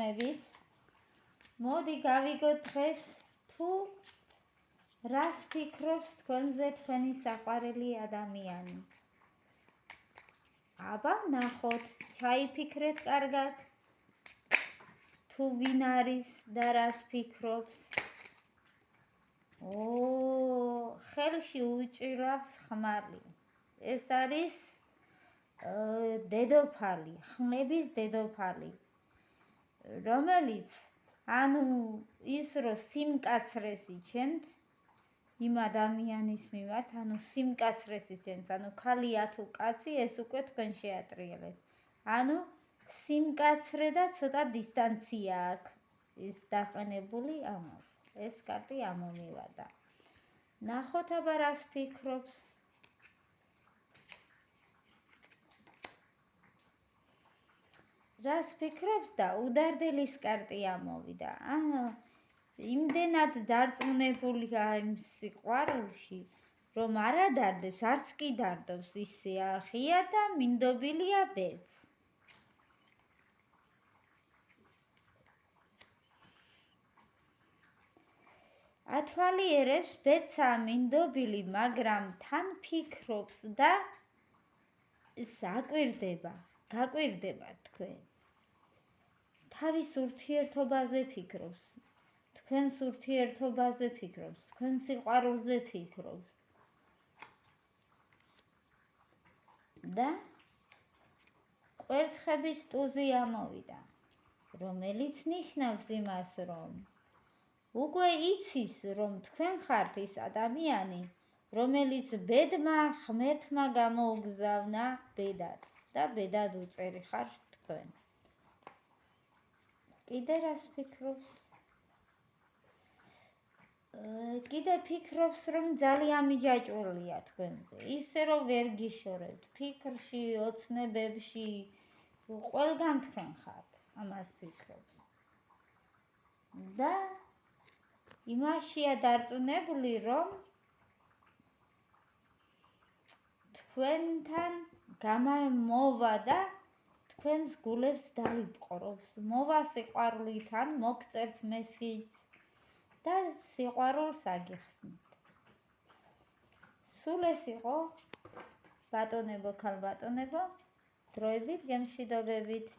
დავრწმუნებით. მოდი გავიგოთ დღეს თუ რას ფიქრობს თქვენზე თქვენი საყვარელი ადამიანი. აბა ნახოთ, ჩაიფიქრეთ კარგად. თუ ვინ არის და რას ფიქრობს. ხელში უჭირავს ხმალი. ეს არის დედოფალი, ხმების დედოფალი, რომელიც ის რო სიმკაცრეს იჩენთ იმ ადამიანის მიმართ, სიმკაცრეს იჩენთ, ქალია თუ კაცი, ეს უკვე თქვენ შეატრიალებთ. სიმკაცრე და ცოტა დისტანცია აქვს ის დაყენებული ამას. ეს კარტი ამომივადა. ნახოთ აბა რას ფიქრობს. რას ფიქრობს და უდარდელის კარტი ამოვიდა. იმდენად დარწმუნებულია იმ სიყვარულში, რომ არ ადარდებს, არც კი დარდობს, ისეა ღია და მინდობილია ბედს. ათვალიერებს ბედსა მინდობილი, მაგრამ თან ფიქრობს და გაკვირდება თქვენ. თავის ურთიერთობაზე ფიქრობს, თქვენს ურთიერთობაზე ფიქრობს, თქვენ სიყვარულზე ფიქრობს. და კვერთხების ტუზი ამოვიდა, რომელიც ნიშნავს იმას, რომ უკვე იცის, რომ თქვენ ხართ ის ადამიანი, რომელიც ბედმა ღმერთმა გამოუგზავნა ბედად და ბედად უწერი ხართ თქვენ. კიდე რას ფიქრობს? კიდე ფიქრობს, რომ ძალიან მიჯაჭვულია თქვენზე, ისე რომ ვერ გიშორებთ, ფიქრში, ოცნებებში, ყველგან თქვენ ხართ, ამას ფიქრობს. და იმაშია დარწმუნებული, რომ თქვენთან გამოვა და თქვენს გულებს დაიპყრობს. მოვა სიყვარულიდან, მოგწერთ მესიჯს და სიყვარულს აგიხსნით. სულ ეს იყო, ბატონებო, ქალბატონებო, დროებით გემშვიდობებით.